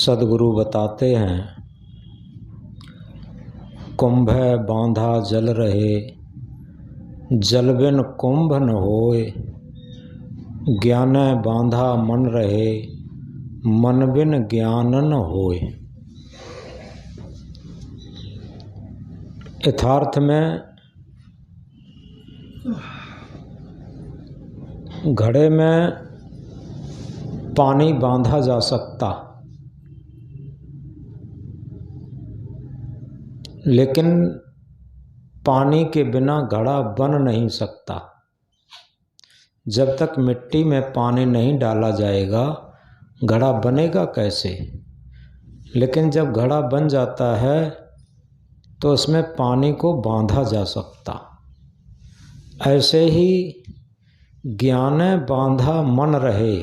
सदगुरु बताते हैं, कुंभ बांधा जल रहे, जल बिन कुंभ न होए। ज्ञान बांधा मन रहे, मन बिन ज्ञान न होए। यथार्थ में घड़े में पानी बांधा जा सकता, लेकिन पानी के बिना घड़ा बन नहीं सकता। जब तक मिट्टी में पानी नहीं डाला जाएगा घड़ा बनेगा कैसे। लेकिन जब घड़ा बन जाता है तो उसमें पानी को बांधा जा सकता। ऐसे ही ज्ञान बांधा मन रहे,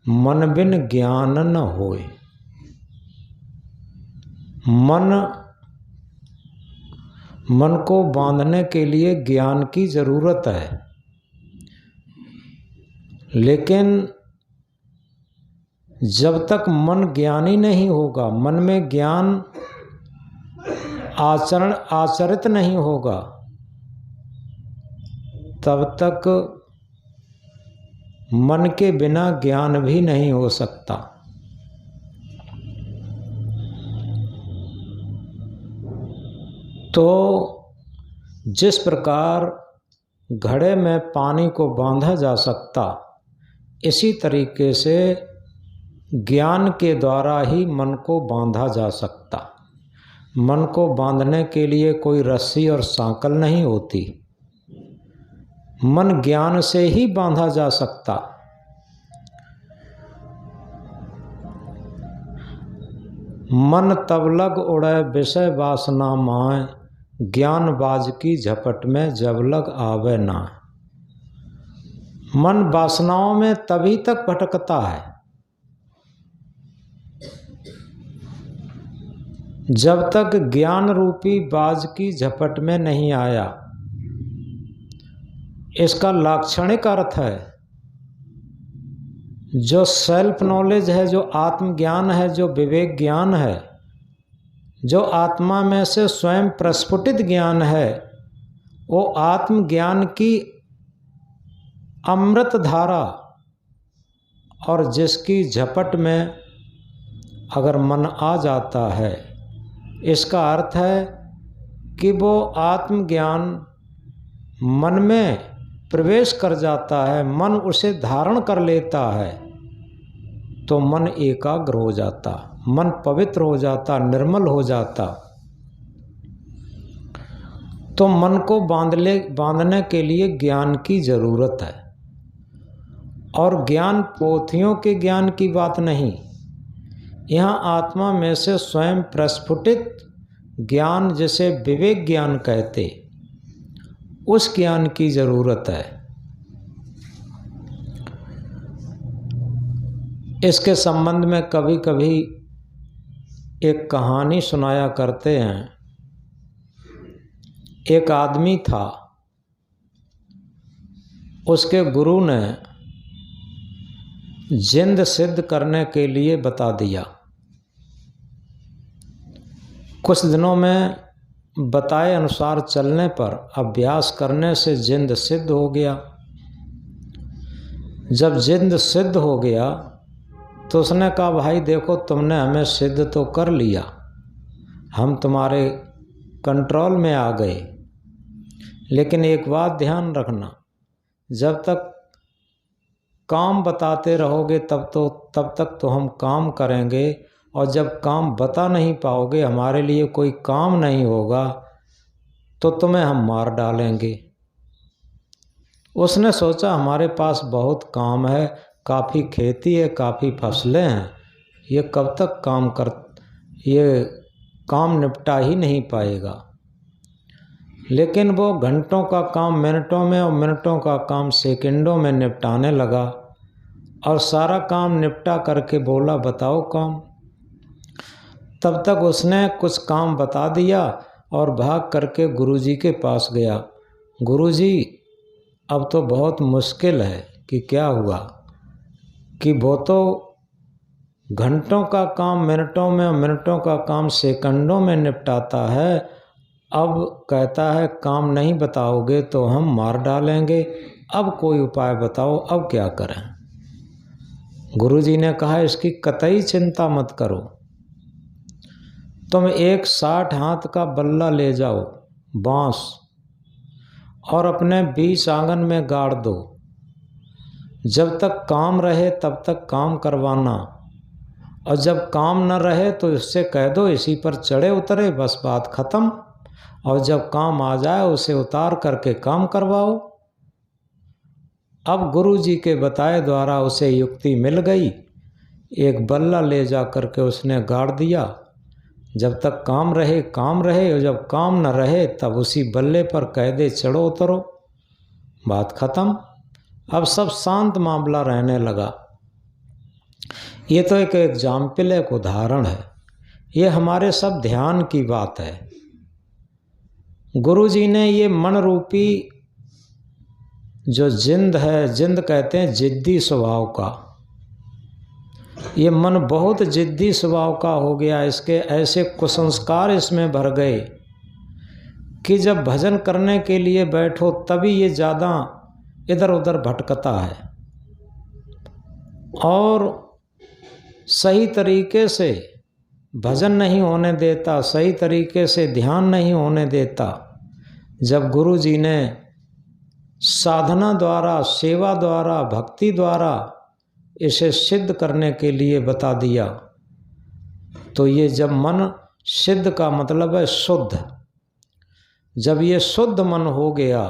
मन बिन ज्ञान न होए। मन को बांधने के लिए ज्ञान की जरूरत है, लेकिन जब तक मन ज्ञानी नहीं होगा, मन में ज्ञान आचरित नहीं होगा, तब तक मन के बिना ज्ञान भी नहीं हो सकता। तो जिस प्रकार घड़े में पानी को बांधा जा सकता, इसी तरीके से ज्ञान के द्वारा ही मन को बांधा जा सकता। मन को बांधने के लिए कोई रस्सी और सांकल नहीं होती, मन ज्ञान से ही बांधा जा सकता। मन तब लग उड़े विषय वासना माय, ज्ञान बाज की झपट में जब लग आवे ना। मन वासनाओं में तभी तक भटकता है जब तक ज्ञान रूपी बाज की झपट में नहीं आया। इसका लाक्षणिक अर्थ है, जो सेल्फ नॉलेज है, जो आत्मज्ञान है, जो विवेक ज्ञान है, जो आत्मा में से स्वयं प्रस्फुटित ज्ञान है, वो आत्मज्ञान की अमृत धारा और जिसकी झपट में अगर मन आ जाता है, इसका अर्थ है कि वो आत्मज्ञान मन में प्रवेश कर जाता है, मन उसे धारण कर लेता है, तो मन एकाग्र हो जाता, मन पवित्र हो जाता, निर्मल हो जाता। तो मन को बांधने के लिए ज्ञान की जरूरत है। और ज्ञान पोथियों के ज्ञान की बात नहीं, यहाँ आत्मा में से स्वयं प्रस्फुटित ज्ञान, जिसे विवेक ज्ञान कहते, उस ज्ञान की जरूरत है। इसके संबंध में कभी कभी एक कहानी सुनाया करते हैं। एक आदमी था, उसके गुरु ने जिंद सिद्ध करने के लिए बता दिया। कुछ दिनों में बताए अनुसार चलने पर, अभ्यास करने से जिंद सिद्ध हो गया। जब जिंद सिद्ध हो गया तो उसने कहा, भाई देखो, तुमने हमें सिद्ध तो कर लिया, हम तुम्हारे कंट्रोल में आ गए, लेकिन एक बात ध्यान रखना, जब तक काम बताते रहोगे तब तक तो हम काम करेंगे, और जब काम बता नहीं पाओगे, हमारे लिए कोई काम नहीं होगा, तो तुम्हें हम मार डालेंगे। उसने सोचा, हमारे पास बहुत काम है, काफ़ी खेती है, काफ़ी फसलें हैं, ये कब तक ये काम निपटा ही नहीं पाएगा। लेकिन वो घंटों का काम मिनटों में और मिनटों का काम सेकंडों में निपटाने लगा, और सारा काम निपटा करके बोला, बताओ काम। तब तक उसने कुछ काम बता दिया और भाग करके गुरुजी के पास गया। गुरुजी, अब तो बहुत मुश्किल है। कि क्या हुआ? कि वो तो घंटों का काम मिनटों में और मिनटों का काम सेकंडों में निपटाता है। अब कहता है काम नहीं बताओगे तो हम मार डालेंगे, अब कोई उपाय बताओ, अब क्या करें। गुरुजी ने कहा इसकी कतई चिंता मत करो, तुम एक 60 हाथ का बल्ला ले जाओ बांस और अपने 20 आंगन में गाड़ दो। जब तक काम रहे तब तक काम करवाना, और जब काम न रहे तो इससे कह दो इसी पर चढ़े उतरे, बस बात खत्म। और जब काम आ जाए उसे उतार करके काम करवाओ। अब गुरुजी के बताए द्वारा उसे युक्ति मिल गई। एक बल्ला ले जा करके उसने गाड़ दिया। जब तक काम रहे, और जब काम न रहे तब उसी बल्ले पर कह दे चढ़ो उतरो, बात खत्म। अब सब शांत मामला रहने लगा। ये तो एक एग्जाम्पल, एक उदाहरण है। ये हमारे सब ध्यान की बात है। गुरुजी ने ये मन रूपी जो जिंद है, जिंद कहते हैं जिद्दी स्वभाव का, ये मन बहुत जिद्दी स्वभाव का हो गया। इसके ऐसे कुसंस्कार इसमें भर गए कि जब भजन करने के लिए बैठो तभी ये ज़्यादा इधर उधर भटकता है और सही तरीके से भजन नहीं होने देता, सही तरीके से ध्यान नहीं होने देता। जब गुरुजी ने साधना द्वारा, सेवा द्वारा, भक्ति द्वारा इसे सिद्ध करने के लिए बता दिया, तो ये जब मन सिद्ध का मतलब है शुद्ध, जब ये शुद्ध मन हो गया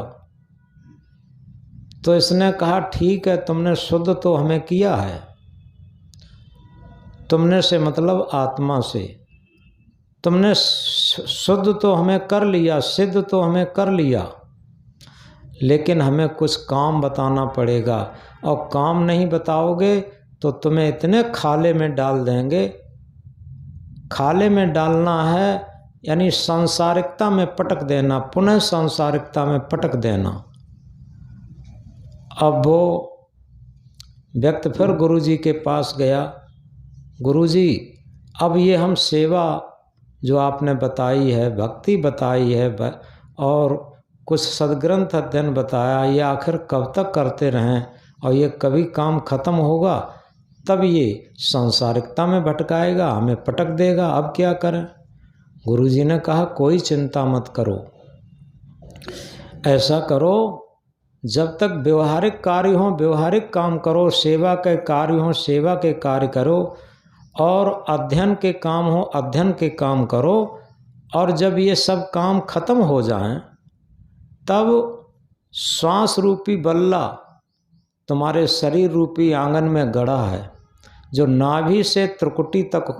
तो इसने कहा ठीक है, तुमने शुद्ध तो हमें किया है, तुमने से मतलब आत्मा से, तुमने शुद्ध तो हमें कर लिया, सिद्ध तो हमें कर लिया, लेकिन हमें कुछ काम बताना पड़ेगा। और काम नहीं बताओगे तो तुम्हें इतने खाले में डाल देंगे। खाले में डालना है यानी सांसारिकता में पटक देना, पुनः सांसारिकता में पटक देना। अब वो व्यक्ति फिर गुरुजी के पास गया, गुरुजी अब ये हम सेवा जो आपने बताई है, भक्ति बताई है और कुछ सदग्रंथ अध्ययन बताया, ये आखिर कब तक करते रहें और ये कभी काम खत्म होगा तब ये सांसारिकता में भटकाएगा, हमें पटक देगा, अब क्या करें। गुरुजी ने कहा कोई चिंता मत करो, ऐसा करो जब तक व्यवहारिक कार्य हो व्यवहारिक काम करो, सेवा के कार्य हो सेवा के कार्य करो, और अध्ययन के काम हो अध्ययन के काम करो। और जब ये सब काम खत्म हो जाएं तब श्वास रूपी बल्ला तुम्हारे शरीर रूपी आंगन में गड़ा है, जो नाभि से त्रिकुटी तक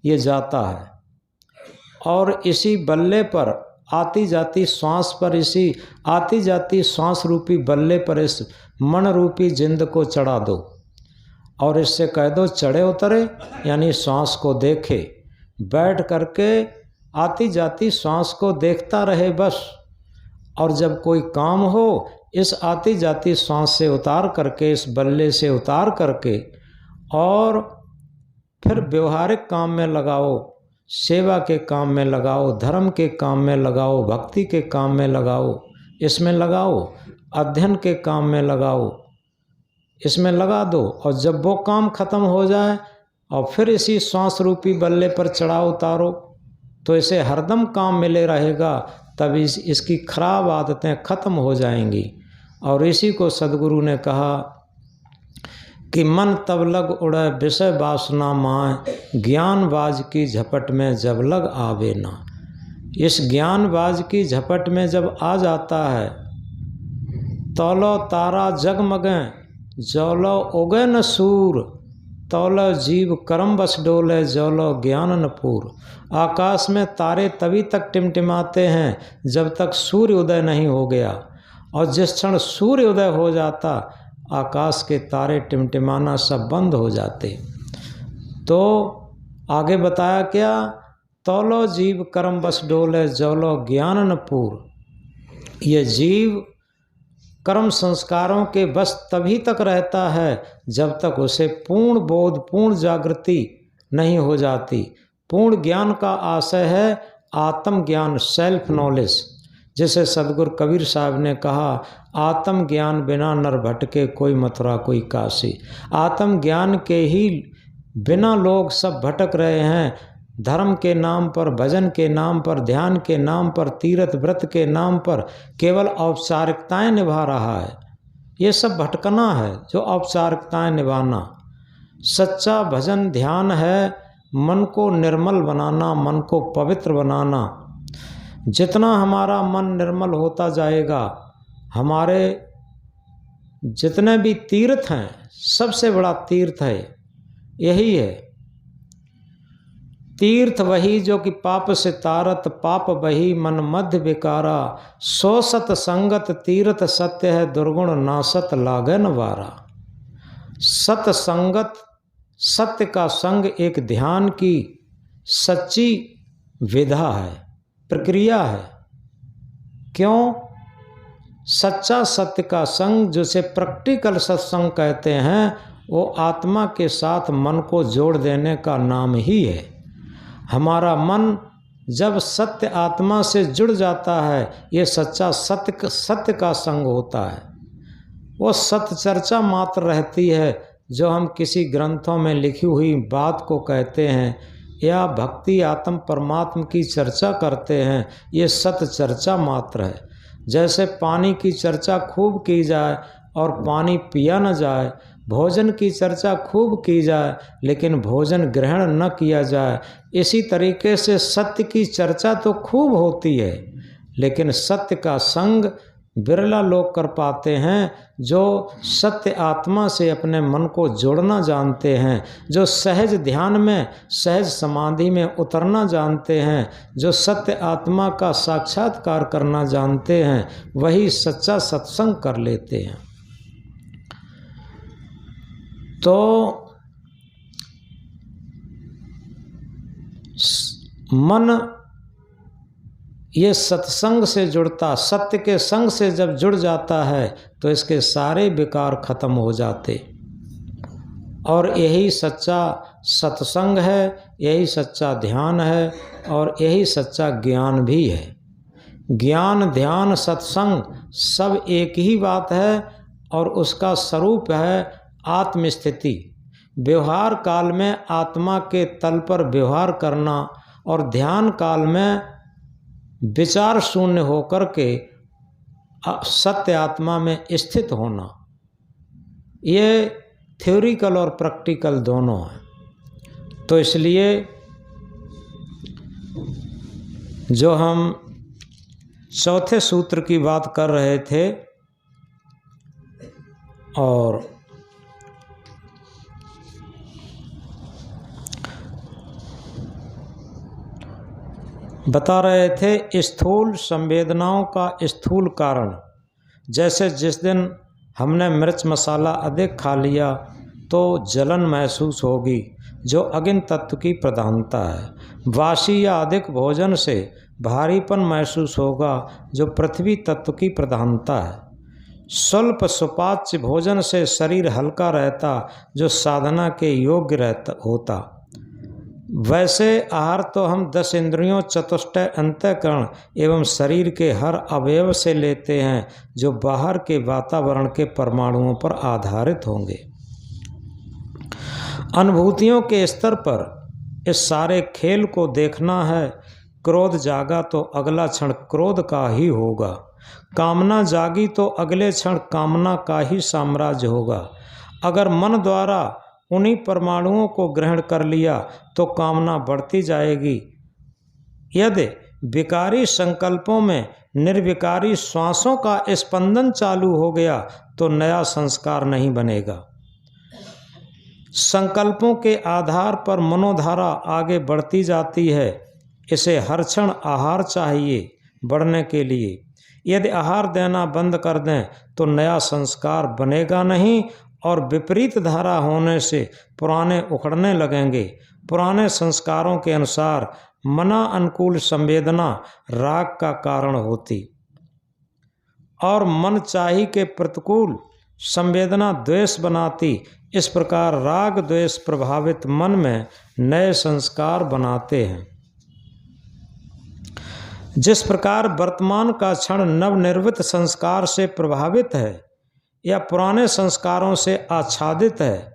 ये जाता है, और इसी बल्ले पर आती जाती श्वास पर, इसी आती जाती श्वास रूपी बल्ले पर इस मन रूपी जिंद को चढ़ा दो और इससे कह दो चढ़े उतरे, यानी श्वास को देखे, बैठ करके आती जाती श्वास को देखता रहे बस। और जब कोई काम हो इस आती जाती श्वास से उतार करके, इस बल्ले से उतार करके, और फिर व्यवहारिक काम में लगाओ, सेवा के काम में लगाओ, धर्म के काम में लगाओ, भक्ति के काम में लगाओ, इसमें लगाओ, अध्ययन के काम में लगाओ, इसमें लगा दो। और जब वो काम खत्म हो जाए और फिर इसी श्वास रूपी बल्ले पर चढ़ा उतारो तो इसे हरदम काम मिले रहेगा, तब इसकी खराब आदतें खत्म हो जाएंगी। और इसी को सदगुरु ने कहा कि मन तब लग उड़े विषय वासना माय, ज्ञानबाज की झपट में जब लग आवे ना। इस ज्ञानबाज की झपट में जब आ जाता है, तौलो तारा जगमगें जौलो उगे न सूर, तौलो जीव कर्म बस डोले जौलो ज्ञान न पूर। आकाश में तारे तभी तक टिमटिमाते हैं जब तक सूर्य उदय नहीं हो गया, और जिस क्षण सूर्य उदय हो जाता आकाश के तारे टिमटिमाना सब बंद हो जाते। तो आगे बताया क्या, तौलो जीव कर्म बस डोले जौलो ज्ञान न पूर। ये जीव कर्म संस्कारों के बस तभी तक रहता है जब तक उसे पूर्ण बोध, पूर्ण जागृति नहीं हो जाती। पूर्ण ज्ञान का आशय है आत्मज्ञान, सेल्फ नॉलेज। जैसे सदगुरु कबीर साहब ने कहा, आत्मज्ञान बिना नर भटके कोई मथुरा कोई काशी। आत्मज्ञान के ही बिना लोग सब भटक रहे हैं। धर्म के नाम पर, भजन के नाम पर, ध्यान के नाम पर, तीर्थ व्रत के नाम पर केवल औपचारिकताएं निभा रहा है। ये सब भटकना है, जो औपचारिकताएं निभाना। सच्चा भजन ध्यान है मन को निर्मल बनाना, मन को पवित्र बनाना। जितना हमारा मन निर्मल होता जाएगा, हमारे जितने भी तीर्थ हैं, सबसे बड़ा तीर्थ है यही है। तीर्थ वही जो कि पाप से तारत, पाप वही मन मध्य विकारा। सो सत संगत तीर्थ सत्य है, दुर्गुण नासत लागन वारा। सत संगत, सत्य का संग एक ध्यान की सच्ची विधा है, प्रक्रिया है। क्यों? सच्चा सत्य का संग, जिसे प्रैक्टिकल सत्संग कहते हैं, वो आत्मा के साथ मन को जोड़ देने का नाम ही है। हमारा मन जब सत्य आत्मा से जुड़ जाता है, ये सच्चा सत्य का संग होता है। वो सत्य चर्चा मात्र रहती है, जो हम किसी ग्रंथों में लिखी हुई बात को कहते हैं या भक्ति आत्म परमात्मा की चर्चा करते हैं, ये सत्य चर्चा मात्र है। जैसे पानी की चर्चा खूब की जाए और पानी पिया न जाए, भोजन की चर्चा खूब की जाए लेकिन भोजन ग्रहण न किया जाए, इसी तरीके से सत्य की चर्चा तो खूब होती है लेकिन सत्य का संग बिरला लोग कर पाते हैं। जो सत्य आत्मा से अपने मन को जोड़ना जानते हैं, जो सहज ध्यान में, सहज समाधि में उतरना जानते हैं, जो सत्य आत्मा का साक्षात्कार करना जानते हैं, वही सच्चा सत्संग कर लेते हैं। तो मन ये सत्संग से जुड़ता, सत्य के संग से जब जुड़ जाता है तो इसके सारे विकार खत्म हो जाते। और यही सच्चा सत्संग है, यही सच्चा ध्यान है और यही सच्चा ज्ञान भी है। ज्ञान, ध्यान, सत्संग सब एक ही बात है और उसका स्वरूप है आत्मस्थिति। व्यवहार काल में आत्मा के तल पर व्यवहार करना और ध्यान काल में विचार शून्य होकर के सत्य आत्मा में स्थित होना, ये थ्योरिकल और प्रैक्टिकल दोनों हैं। तो इसलिए जो हम चौथे सूत्र की बात कर रहे थे और बता रहे थे स्थूल संवेदनाओं का स्थूल कारण। जैसे जिस दिन हमने मिर्च मसाला अधिक खा लिया तो जलन महसूस होगी, जो अग्नि तत्व की प्रधानता है। वासी या अधिक भोजन से भारीपन महसूस होगा, जो पृथ्वी तत्व की प्रधानता है। स्वल्प सुपाच्य भोजन से शरीर हल्का रहता, जो साधना के योग्य होता। वैसे आहार तो हम 10 इंद्रियों, चतुष्टय अंतःकरण एवं शरीर के हर अवयव से लेते हैं, जो बाहर के वातावरण के परमाणुओं पर आधारित होंगे। अनुभूतियों के स्तर पर इस सारे खेल को देखना है। क्रोध जागा तो अगला क्षण क्रोध का ही होगा, कामना जागी तो अगले क्षण कामना का ही साम्राज्य होगा। अगर मन द्वारा उन्हीं परमाणुओं को ग्रहण कर लिया तो कामना बढ़ती जाएगी। यदि विकारी संकल्पों में निर्विकारी श्वासों का स्पंदन चालू हो गया तो नया संस्कार नहीं बनेगा। संकल्पों के आधार पर मनोधारा आगे बढ़ती जाती है। इसे हर क्षण आहार चाहिए बढ़ने के लिए। यदि आहार देना बंद कर दें तो नया संस्कार बनेगा नहीं और विपरीत धारा होने से पुराने उखड़ने लगेंगे। पुराने संस्कारों के अनुसार मना अनुकूल संवेदना राग का कारण होती और मन चाही के प्रतिकूल संवेदना द्वेष बनाती। इस प्रकार राग द्वेष प्रभावित मन में नए संस्कार बनाते हैं। जिस प्रकार वर्तमान का क्षण नवनिर्मित संस्कार से प्रभावित है या पुराने संस्कारों से आच्छादित है,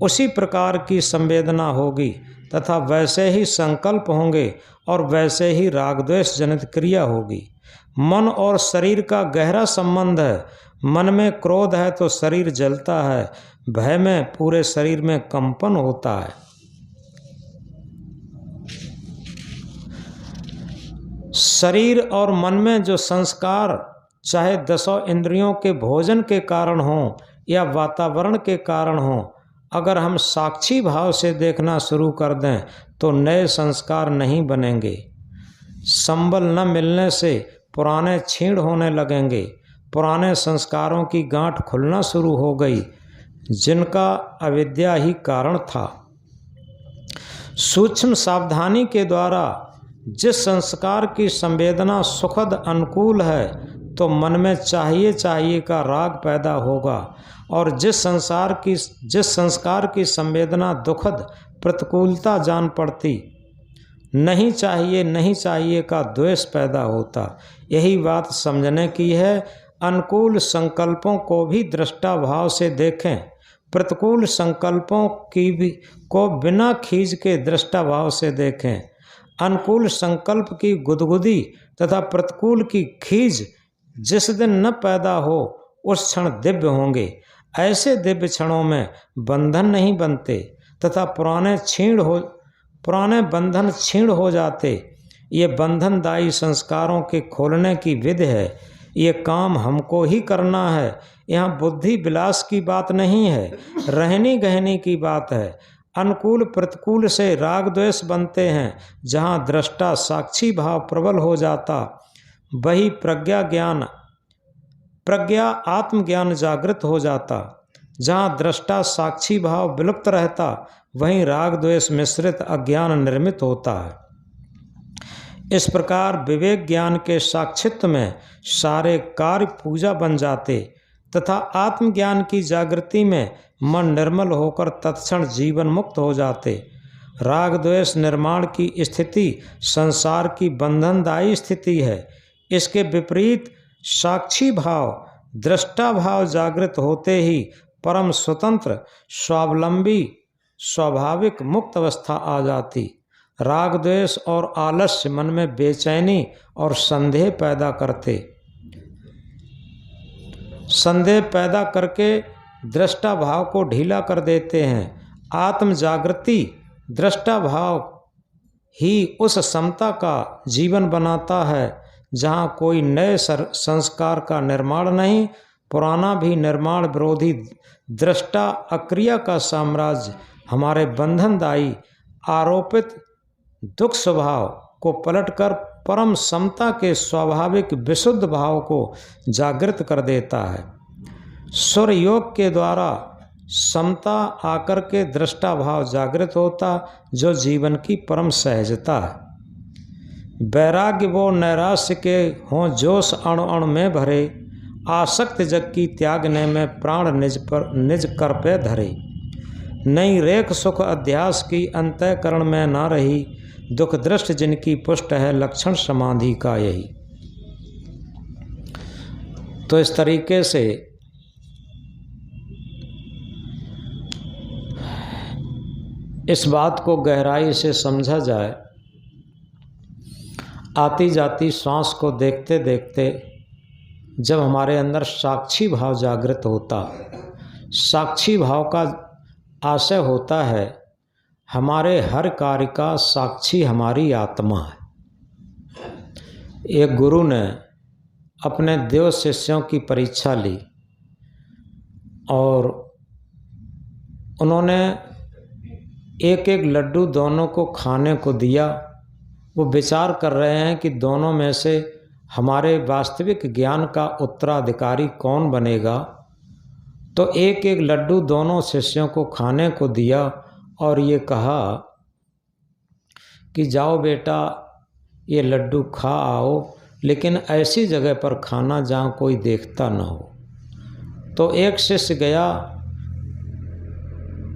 उसी प्रकार की संवेदना होगी तथा वैसे ही संकल्प होंगे और वैसे ही राग द्वेष जनित क्रिया होगी। मन और शरीर का गहरा संबंध है। मन में क्रोध है तो शरीर जलता है, भय में पूरे शरीर में कंपन होता है। शरीर और मन में जो संस्कार चाहे 10 इंद्रियों के भोजन के कारण हो या वातावरण के कारण हो, अगर हम साक्षी भाव से देखना शुरू कर दें तो नए संस्कार नहीं बनेंगे। संबल न मिलने से पुराने छीण होने लगेंगे। पुराने संस्कारों की गांठ खुलना शुरू हो गई, जिनका अविद्या ही कारण था। सूक्ष्म सावधानी के द्वारा जिस संस्कार की संवेदना सुखद अनुकूल है तो मन में चाहिए का राग पैदा होगा, और जिस संस्कार की संवेदना दुखद प्रतिकूलता जान पड़ती, नहीं चाहिए का द्वेष पैदा होता। यही बात समझने की है। अनुकूल संकल्पों को भी दृष्टा भाव से देखें, प्रतिकूल संकल्पों को बिना खींच के दृष्टा भाव से देखें। अनुकूल संकल्प की गुदगुदी तथा प्रतिकूल की खींच जिस दिन न पैदा हो उस क्षण दिव्य होंगे। ऐसे दिव्य क्षणों में बंधन नहीं बनते तथा पुराने बंधन क्षीण हो जाते। ये बंधनदायी संस्कारों के खोलने की विधि है। ये काम हमको ही करना है। यहाँ बुद्धि विलास की बात नहीं है, रहनी गहनी की बात है। अनुकूल प्रतिकूल से राग द्वेष बनते हैं। जहाँ दृष्टा साक्षी भाव प्रबल हो जाता, वही प्रज्ञा आत्मज्ञान जागृत हो जाता। जहाँ दृष्टा साक्षी भाव विलुप्त रहता, वहीं राग द्वेष मिश्रित अज्ञान निर्मित होता है। इस प्रकार विवेक ज्ञान के साक्षित्व में सारे कार्य पूजा बन जाते तथा आत्मज्ञान की जागृति में मन निर्मल होकर तत्क्षण जीवन मुक्त हो जाते। राग द्वेष निर्माण की स्थिति संसार की बंधनदायी स्थिति है। इसके विपरीत साक्षी भाव दृष्टा भाव जागृत होते ही परम स्वतंत्र स्वावलंबी स्वाभाविक मुक्त अवस्था आ जाती। राग द्वेष और आलस्य मन में बेचैनी और संदेह पैदा करके दृष्टा भाव को ढीला कर देते हैं। आत्म जागृति दृष्टा भाव ही उस समता का जीवन बनाता है जहाँ कोई नए संस्कार का निर्माण नहीं, पुराना भी निर्माण विरोधी दृष्टा अक्रिया का साम्राज्य हमारे बंधनदायी आरोपित दुख स्वभाव को पलटकर परम समता के स्वाभाविक विशुद्ध भाव को जागृत कर देता है। सूर्य योग के द्वारा समता आकर के दृष्टा भाव जागृत होता, जो जीवन की परम सहजता है। वैराग्य वो नैराश्य के हों जोश अणु अणु में भरे, आसक्त जग की त्यागने में प्राण निज कर पे धरे। नई रेख सुख अध्यास की अंतःकरण में ना रही, दुख दृष्ट जिनकी पुष्ट है लक्षण समाधि का यही। तो इस तरीके से इस बात को गहराई से समझा जाए। आती जाती श्वास को देखते देखते जब हमारे अंदर साक्षी भाव जागृत होता, साक्षी भाव का आशय होता है हमारे हर कार्य का साक्षी हमारी आत्मा है। एक गुरु ने अपने देव शिष्यों की परीक्षा ली और उन्होंने एक एक लड्डू दोनों को खाने को दिया। वो विचार कर रहे हैं कि दोनों में से हमारे वास्तविक ज्ञान का उत्तराधिकारी कौन बनेगा। तो एक एक लड्डू दोनों शिष्यों को खाने को दिया और ये कहा कि जाओ बेटा ये लड्डू खा आओ, लेकिन ऐसी जगह पर खाना जहाँ कोई देखता न हो। तो एक शिष्य गया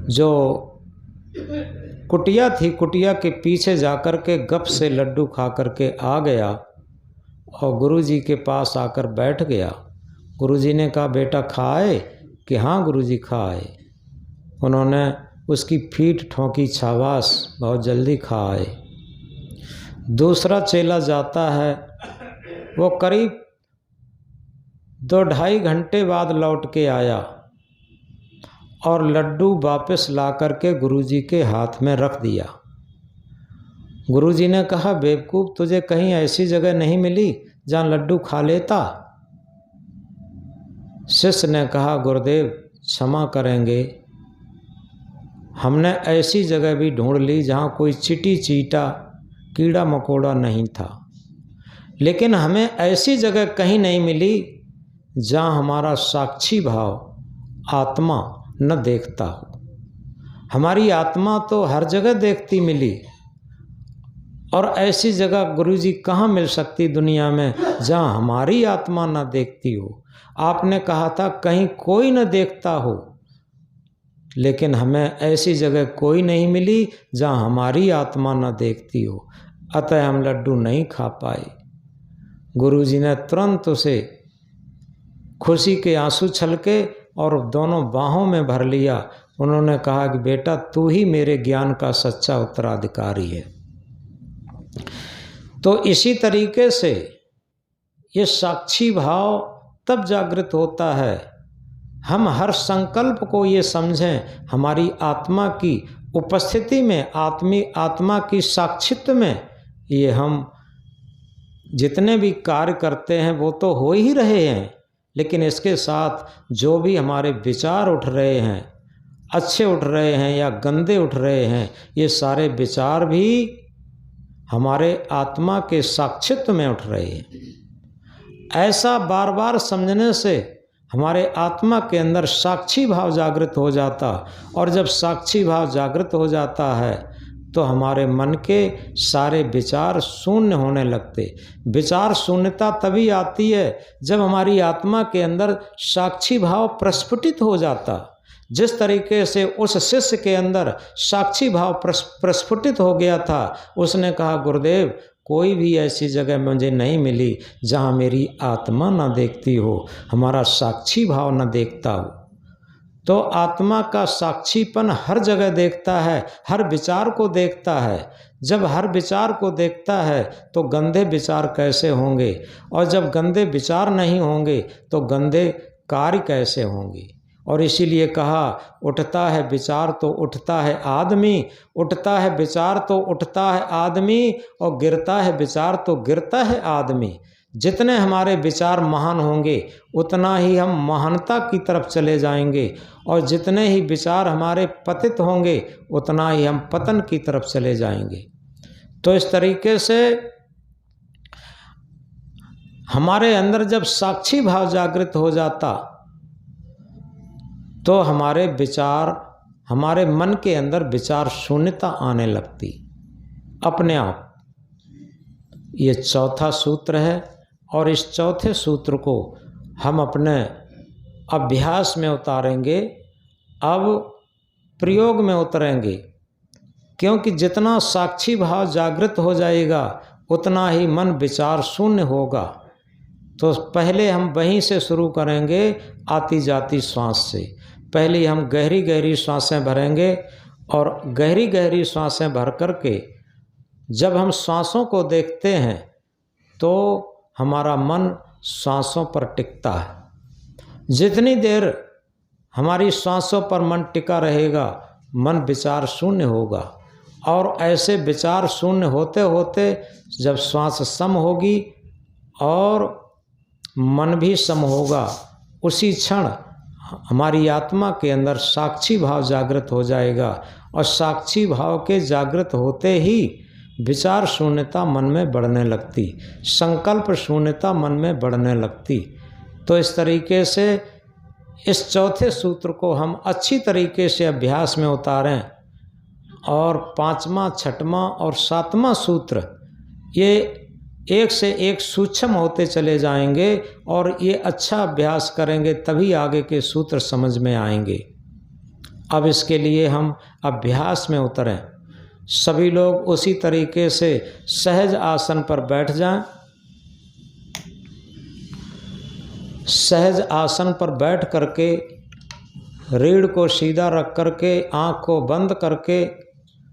जो कुटिया थी, कुटिया के पीछे जाकर के गप से लड्डू खा करके आ गया और गुरुजी के पास आकर बैठ गया। गुरुजी ने कहा बेटा खाए? कि हाँ गुरुजी खाए। उन्होंने उसकी पीठ ठोंकी, शाबाश बहुत जल्दी खाए। दूसरा चेला जाता है, वो करीब 2-2.5 घंटे बाद लौट के आया और लड्डू वापस ला करके गुरुजी के हाथ में रख दिया। गुरुजी ने कहा बेवकूफ़, तुझे कहीं ऐसी जगह नहीं मिली जहाँ लड्डू खा लेता? शिष्य ने कहा गुरुदेव क्षमा करेंगे, हमने ऐसी जगह भी ढूंढ ली जहाँ कोई चींटी चींटा कीड़ा मकोड़ा नहीं था, लेकिन हमें ऐसी जगह कहीं नहीं मिली जहाँ हमारा साक्षी भाव आत्मा न देखता हो। हमारी आत्मा तो हर जगह देखती मिली, और ऐसी जगह गुरुजी कहाँ मिल सकती दुनिया में जहाँ हमारी आत्मा न देखती हो। आपने कहा था कहीं कोई न देखता हो, लेकिन हमें ऐसी जगह कोई नहीं मिली जहाँ हमारी आत्मा न देखती हो, अतः हम लड्डू नहीं खा पाए। गुरुजी ने तुरंत उसे खुशी के आंसू छलके और दोनों बाहों में भर लिया। उन्होंने कहा कि बेटा तू ही मेरे ज्ञान का सच्चा उत्तराधिकारी है। तो इसी तरीके से ये साक्षी भाव तब जागृत होता है, हम हर संकल्प को ये समझें हमारी आत्मा की उपस्थिति में, आत्मा की साक्षित्व में ये हम जितने भी कार्य करते हैं वो तो हो ही रहे हैं, लेकिन इसके साथ जो भी हमारे विचार उठ रहे हैं, अच्छे उठ रहे हैं या गंदे उठ रहे हैं, ये सारे विचार भी हमारे आत्मा के साक्षित्व में उठ रहे हैं। ऐसा बार बार समझने से हमारे आत्मा के अंदर साक्षी भाव जागृत हो जाता, और जब साक्षी भाव जागृत हो जाता है तो हमारे मन के सारे विचार शून्य होने लगते। विचार शून्यता तभी आती है जब हमारी आत्मा के अंदर साक्षी भाव प्रस्फुटित हो जाता। जिस तरीके से उस शिष्य के अंदर साक्षी भाव प्रस्फुटित हो गया था, उसने कहा गुरुदेव कोई भी ऐसी जगह मुझे नहीं मिली जहाँ मेरी आत्मा न देखती हो, हमारा साक्षी भाव न देखता हो। तो आत्मा का साक्षीपन हर जगह देखता है, हर विचार को देखता है। जब हर विचार को देखता है तो गंदे विचार कैसे होंगे, और जब गंदे विचार नहीं होंगे तो गंदे कार्य कैसे होंगे। और इसीलिए कहा उठता है विचार तो उठता है आदमी, उठता है विचार तो उठता है आदमी, और गिरता है विचार तो गिरता है आदमी। जितने हमारे विचार महान होंगे उतना ही हम महानता की तरफ चले जाएंगे, और जितने ही विचार हमारे पतित होंगे उतना ही हम पतन की तरफ चले जाएंगे। तो इस तरीके से हमारे अंदर जब साक्षी भाव जागृत हो जाता तो हमारे विचार, हमारे मन के अंदर विचार शून्यता आने लगती अपने आप। ये चौथा सूत्र है, और इस चौथे सूत्र को हम अपने अभ्यास में उतारेंगे, अब प्रयोग में उतरेंगे, क्योंकि जितना साक्षी भाव जागृत हो जाएगा उतना ही मन विचार शून्य होगा। तो पहले हम वहीं से शुरू करेंगे, आती जाती श्वास से। पहले हम गहरी गहरी सांसें भरेंगे, और गहरी गहरी सांसें भर करके जब हम सांसों को देखते हैं तो हमारा मन सांसों पर टिकता है। जितनी देर हमारी सांसों पर मन टिका रहेगा मन विचार शून्य होगा, और ऐसे विचार शून्य होते होते जब श्वास सम होगी और मन भी सम होगा, उसी क्षण हमारी आत्मा के अंदर साक्षी भाव जागृत हो जाएगा, और साक्षी भाव के जागृत होते ही विचार शून्यता मन में बढ़ने लगती, संकल्प शून्यता मन में बढ़ने लगती। तो इस तरीके से इस चौथे सूत्र को हम अच्छी तरीके से अभ्यास में उतारें, और पांचवा, छठवां और सातवां सूत्र ये एक से एक सूक्ष्म होते चले जाएंगे, और ये अच्छा अभ्यास करेंगे तभी आगे के सूत्र समझ में आएंगे। अब इसके लिए हम अभ्यास में उतरें। सभी लोग उसी तरीके से सहज आसन पर बैठ जाएं। सहज आसन पर बैठ करके रीढ़ को सीधा रख करके आँख को बंद करके